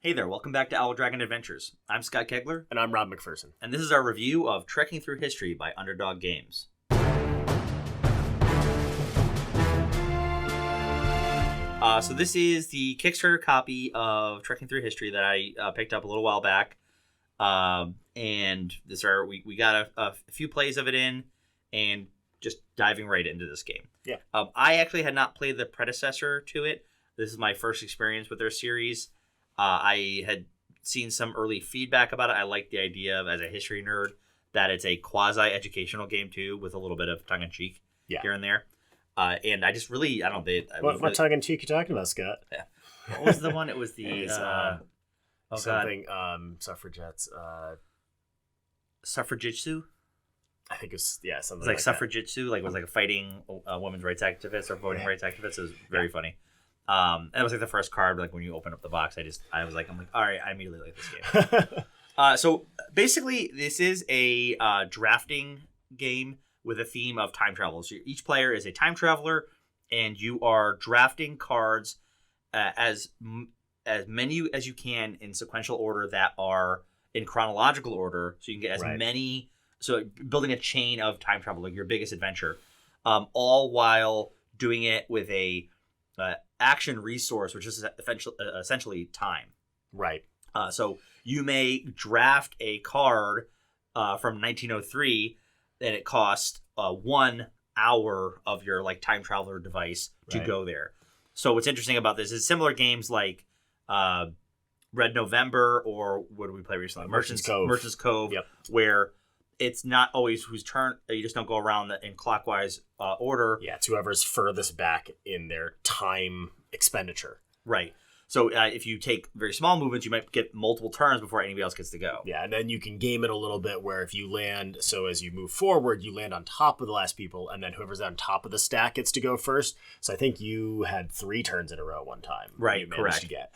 Hey there, welcome back to Owl Dragon Adventures. I'm Scott Kegler. And I'm Rob McPherson. And this is our review of Trekking Through History by Underdog Games. So this is the Kickstarter copy of Trekking Through History that I picked up a little while back. And we got a few plays of it in and just diving right into this game. Yeah. I actually had not played the predecessor to it. This is my first experience with their series. I had seen some early feedback about it. I like the idea of, as a history nerd, that it's a quasi-educational game too, with a little bit of tongue-in-cheek here and there. And I just really, I don't know. What tongue-in-cheek are you talking about, Scott? Yeah. What was the one? It was the... suffragettes. Suffragitsu? I think it was, something like that. Suffragitsu, like it was like a fighting women's rights activist or voting rights activist. It was very funny. And it was like the first card, like when you open up the box, I'm like, all right, I immediately like this game. So basically, this is a drafting game with a theme of time travel. So each player is a time traveler, and you are drafting cards as many as you can in sequential order that are in chronological order, so you can get as many. So building a chain of time travel, like your biggest adventure, all while doing it with a action resource, which is essentially time. Right. So you may draft a card from 1903, and it costs 1 hour of your time traveler device to go there. So what's interesting about this is similar games like Red November, or what did we play recently? Merchant's Cove, where it's not always whose turn. You just don't go around in clockwise order. Yeah, it's whoever's furthest back in their time expenditure. Right. So if you take very small movements, you might get multiple turns before anybody else gets to go. Yeah, and then you can game it a little bit where if you land, so as you move forward, you land on top of the last people, and then whoever's on top of the stack gets to go first. So I think you had 3 turns in a row one time. Right, you managed to get.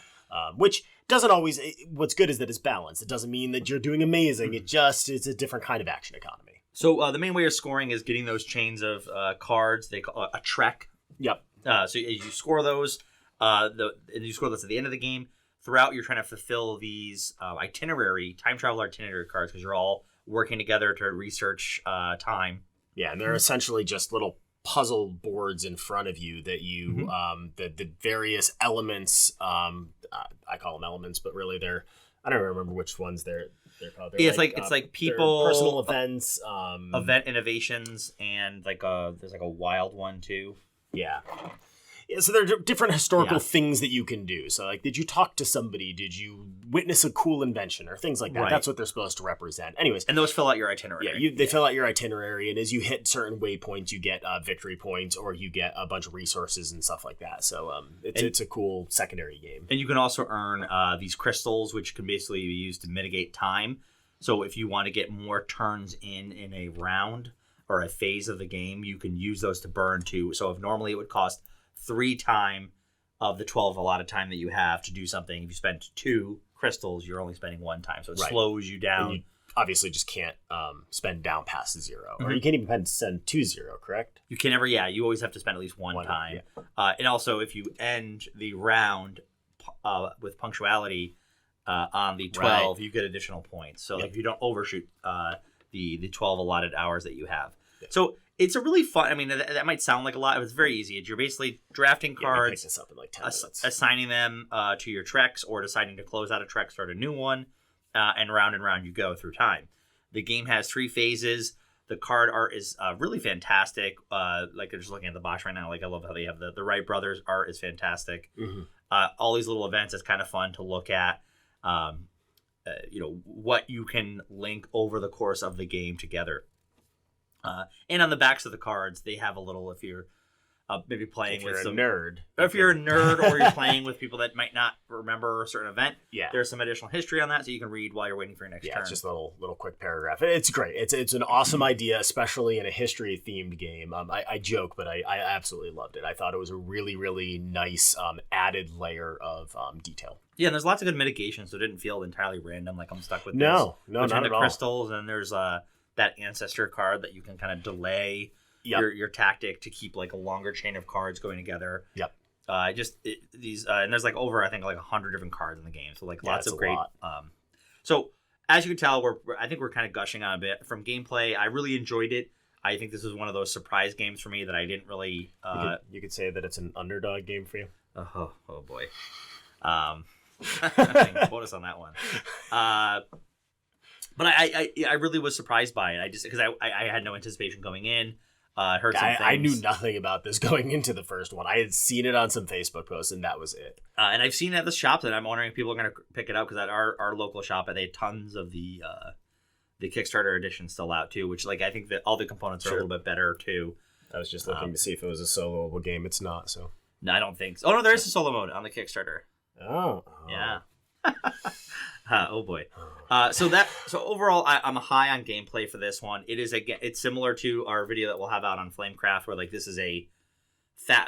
Which doesn't always, what's good is that it's balanced. It doesn't mean that you're doing amazing. It's a different kind of action economy. So the main way of scoring is getting those chains of cards. They call a trek. Yep. So you score those, and you score those at the end of the game. Throughout, you're trying to fulfill these time travel itinerary cards, because you're all working together to research time. Yeah, and they're essentially just little puzzle boards in front of you that you the various elements, I call them elements, but really I don't remember which ones they're called. It's like people, personal events, event innovations, and there's a wild one too. Yeah, so there are different historical things that you can do. So did you talk to somebody? Did you witness a cool invention or things like that? Right. That's what they're supposed to represent. Anyways. And those fill out your itinerary. Yeah, they fill out your itinerary, and as you hit certain waypoints, you get victory points, or you get a bunch of resources and stuff like that. So it's a cool secondary game. And you can also earn these crystals, which can basically be used to mitigate time. So if you want to get more turns in a round or a phase of the game, you can use those to burn too. So if normally it would cost 3 time of the 12 allotted time that you have to do something, if you spend 2 crystals, you're only spending 1 time, so it slows you down. And you obviously just can't spend down past 0, or you can't even send to 0, correct? You can never. You always have to spend at least one time. And also, if you end the round with punctuality on the 12, you get additional points. So if you don't overshoot the 12 allotted hours that you have. So it's a really fun. I mean, that might sound like a lot, but it's very easy. You're basically drafting cards, this up in 10 minutes. Assigning them to your treks, or deciding to close out a trek, start a new one, and round you go through time. The game has 3 phases. The card art is really fantastic. I'm just looking at the box right now. I love how they have the Wright brothers art is fantastic. All these little events, it's kind of fun to look at. What you can link over the course of the game together. And on the backs of the cards, they have a little, if you're maybe playing with some nerd. If you're a nerd, or you're playing with people that might not remember a certain event, there's some additional history on that, so you can read while you're waiting for your next turn. It's just a little quick paragraph. It's great. It's an awesome idea, especially in a history-themed game. I joke, but I absolutely loved it. I thought it was a really, really nice added layer of detail. Yeah, and there's lots of good mitigation, so it didn't feel entirely random, like I'm stuck with No, not at all. Crystals, and there's that ancestor card that you can kind of delay your tactic to keep a longer chain of cards going together. Yep. And there's like over I think like 100 different cards in the game, so like lots of great. Lot. So as you can tell, I think we're kind of gushing on a bit from gameplay. I really enjoyed it. I think this was one of those surprise games for me that I didn't really. You could say that it's an underdog game for you. Oh boy. Bonus on that one. But I really was surprised by it. I just because I had no anticipation going in. Heard some things. I knew nothing about this going into the first one. I had seen it on some Facebook posts, and that was it. And I've seen it at the shop, and I'm wondering if people are going to pick it up because at our local shop, they had tons of the Kickstarter edition still out too. Which like I think that all the components are a little bit better too. I was just looking to see if it was a soloable game. It's not. So no, I don't think so. Oh no, there is a solo mode on the Kickstarter. Oh yeah. Oh boy. So overall, I'm high on gameplay for this one. It's similar to our video that we'll have out on Flamecraft, where like this is a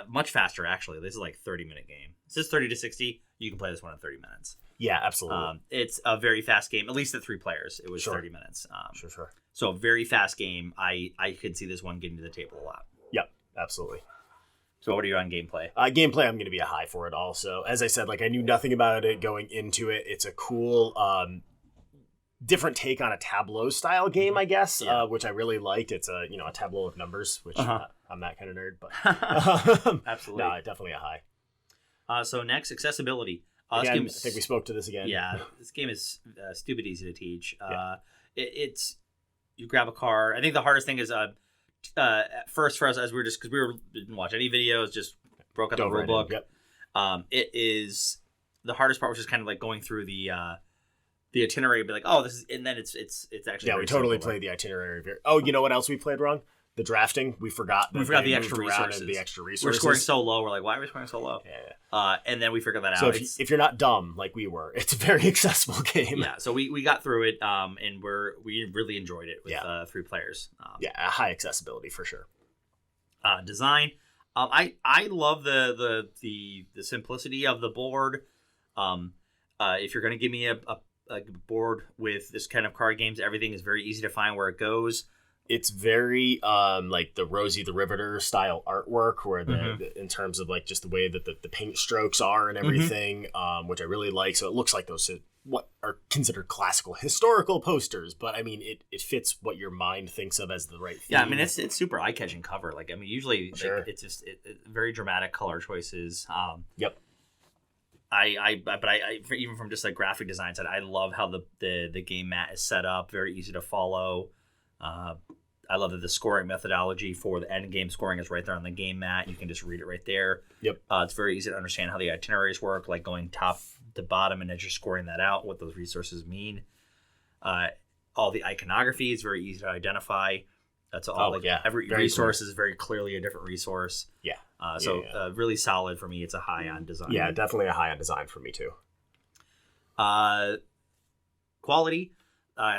much faster actually. This is like 30-minute game. This is 30 to 60. You can play this one in 30 minutes. Yeah, absolutely. It's a very fast game. At least at 3 players, it was 30 minutes. Sure. So a very fast game. I could see this one getting to the table a lot. Yep, absolutely. So what are you on gameplay? Gameplay, I'm going to be a high for it also. As I said, like I knew nothing about it going into it. It's a cool, different take on a tableau style game, I guess, which I really liked. It's a tableau of numbers, which I'm that kind of nerd, but absolutely, no, definitely a high. So next, accessibility. Again, I think we spoke to this again. Yeah, this game is stupid easy to teach. It's you grab a card. I think the hardest thing is at first for us as we didn't watch any videos, just broke out the rule book. Yep. It is the hardest part, which is kind of like going through the itinerary, be like, oh, this is, and then it's actually we totally played the itinerary. Oh, you know what else we played wrong? The drafting. We forgot the extra resources. We're scoring so low. We're like, why are we scoring so low? Yeah. And then we figured that out. So if you're not dumb like we were, it's a very accessible game. Yeah. So we got through it, and we really enjoyed it with 3 players. A high accessibility for sure. Design. I love the simplicity of the board. If you're going to give me a board with this kind of card games, everything is very easy to find where it goes. It's very like the Rosie the Riveter style artwork, where in terms of like just the way that the paint strokes are and everything, which I really like. So it looks like those what are considered classical historical posters, but I mean it fits what your mind thinks of as the right theme. Yeah, I mean it's super eye catching cover. Like I mean usually like, it's just very dramatic color choices. Yep. But even from just like graphic design side, I love how the game mat is set up, very easy to follow. I love that the scoring methodology for the end game scoring is right there on the game mat. You can just read it right there. Yep. It's very easy to understand how the itineraries work, like going top to bottom and then just scoring that out, what those resources mean. All the iconography is very easy to identify. That's all. Every very resource is very clearly a different resource. Yeah. Really solid for me. It's a high on design. Yeah, definitely a high on design for me too. Quality.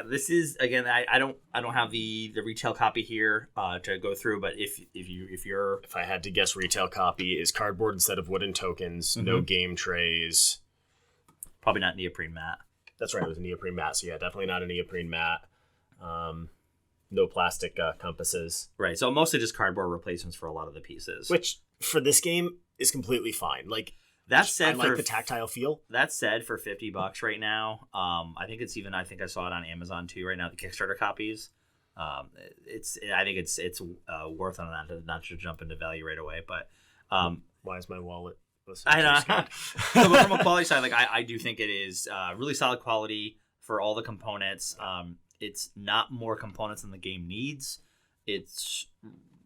This is again. I don't have the retail copy here to go through. But if I had to guess, retail copy is cardboard instead of wooden tokens. No game trays. Probably not neoprene mat. That's right. It was a neoprene mat. So yeah, definitely not a neoprene mat. No plastic compasses. Right. So mostly just cardboard replacements for a lot of the pieces. Which for this game is completely fine. Like. That said, I like the tactile feel. That said, for $50 right now, I think I saw it on Amazon too right now. The Kickstarter copies, I think it's worth on that, not to jump into value right away. But why is my wallet? I know. So, but from a quality side, like I do think it is really solid quality for all the components. It's not more components than the game needs. It's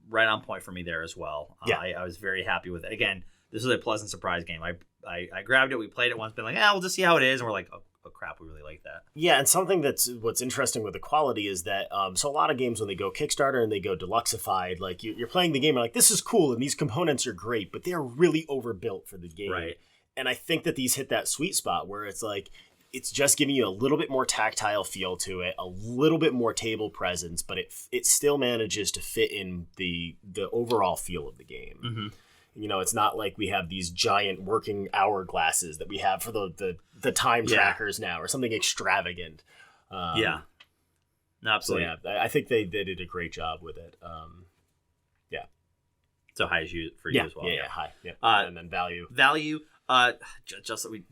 right on point for me there as well. I was very happy with it. Again. This was a pleasant surprise game. I grabbed it. We played it once. Been like, we'll just see how it is. And we're like, oh crap, we really like that. Yeah, and something what's interesting with the quality is that so a lot of games when they go Kickstarter and they go deluxeified, like you're playing the game, you're like, this is cool and these components are great, but they're really overbuilt for the game. Right. And I think that these hit that sweet spot where it's like it's just giving you a little bit more tactile feel to it, a little bit more table presence, but it still manages to fit in the overall feel of the game. Mm-hmm. It's not like we have these giant working hourglasses that we have for the time trackers now or something extravagant. No, absolutely. So I think they did a great job with it. So high as you for you as well. Yeah, high. Yeah. And then value. Value. We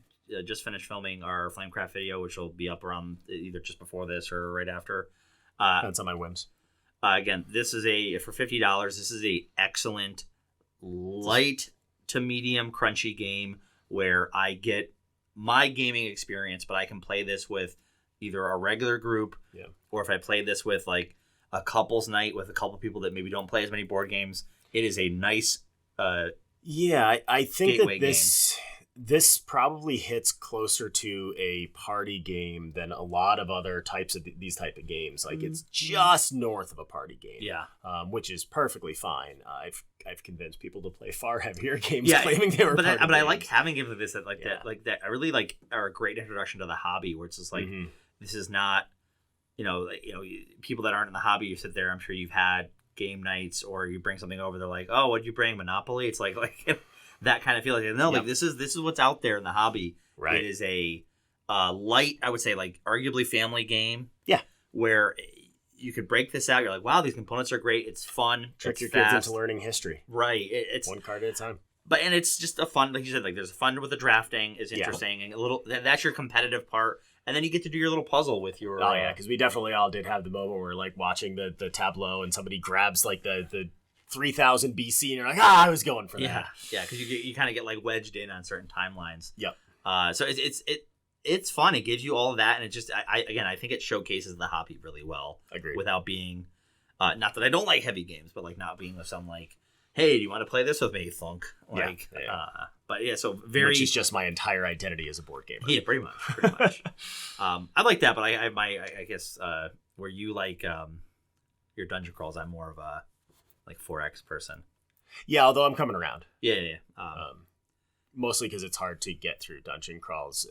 just finished filming our Flamecraft video, which will be up around either just before this or right after. That's on my whims. Again, this is for $50. This is a excellent light to medium crunchy game where I get my gaming experience, but I can play this with either a regular group, or if I play this with like a couples night with a couple people that maybe don't play as many board games, it is a nice I think that this probably hits closer to a party game than a lot of other types of these type of games. Like it's just north of a party game, which is perfectly fine. I've convinced people to play far heavier games, claiming they were. But I like having games like this that I really like are a great introduction to the hobby, where it's just like this is not, people that aren't in the hobby. You sit there, I'm sure you've had game nights, or you bring something over. They're like, oh, what'd you bring? Monopoly? It's like that kind of feeling. No, like this is what's out there in the hobby. Right. It is a light, I would say, like arguably family game. Yeah. Where you could break this out. You're like, wow, these components are great. It's fun. Trick it's your fast. kids into learning history. Right. It's one card at a time. And it's just a fun, like you said, like there's fun with the drafting is interesting, and a little that's your competitive part. And then you get to do your little puzzle with your... Oh, yeah, because we definitely all did have the moment where we're, like, watching the tableau and somebody grabs, like, the 3000 BC, and you're like, I was going for that. Yeah, because you kind of get, like, wedged in on certain timelines. Yep. So it's fun. It gives you all of that, and it just... I think it showcases the hobby really well. Agreed. Without being... not that I don't like heavy games, but, like, not being with some, like, hey, do you want to play this with me, Thunk? Like, but yeah, so very... Which is just my entire identity as a board gamer. Yeah, pretty much. I like that, but I guess where you like your dungeon crawls, I'm more of a like 4X person. Yeah, although I'm coming around. Yeah. Mostly because it's hard to get through dungeon crawls.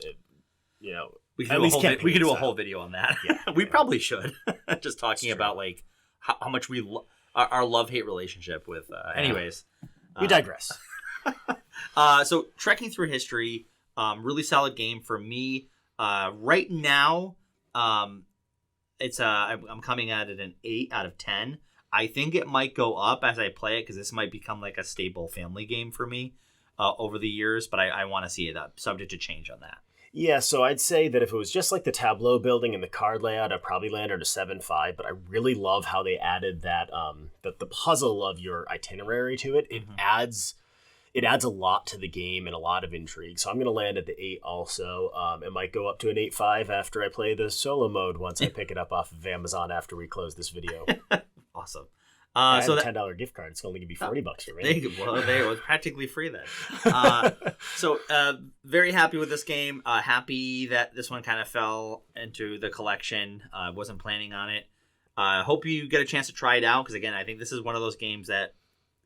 We could do a whole video on that. Yeah, we probably should. Just talking about like how much we our love-hate relationship with. Anyways, we digress. So trekking through history, really solid game for me. Right now, it's I'm coming at it an 8 out of 10. I think it might go up as I play it because this might become like a staple family game for me over the years. But I want to see it subject to change on that. Yeah, so I'd say that if it was just like the tableau building and the card layout, I'd probably land at a 7.5, but I really love how they added that the puzzle of your itinerary to it. It adds a lot to the game and a lot of intrigue. So I'm going to land at the 8 also. It might go up to an 8.5 after I play the solo mode once I pick it up off of Amazon after we close this video. Awesome. So that $10 gift card. It's only going to be $40 for me. It was practically free then. So very happy with this game. Happy that this one kind of fell into the collection. Wasn't planning on it. Hope you get a chance to try it out because again, I think this is one of those games that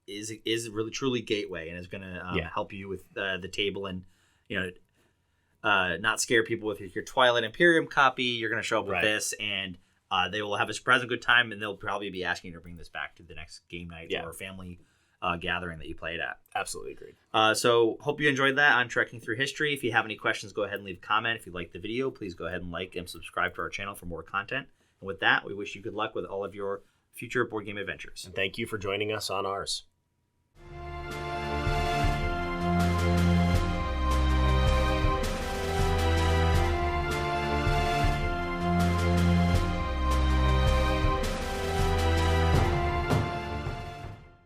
is really truly gateway and is going to help you with the table and not scare people with your Twilight Imperium copy. You're going to show up with this and. They will have a surprising good time, and they'll probably be asking you to bring this back to the next game night or family gathering that you played at. Absolutely agreed. So hope you enjoyed that on Trekking Through History. If you have any questions, go ahead and leave a comment. If you liked the video, please go ahead and like and subscribe to our channel for more content. And with that, we wish you good luck with all of your future board game adventures. And thank you for joining us on ours.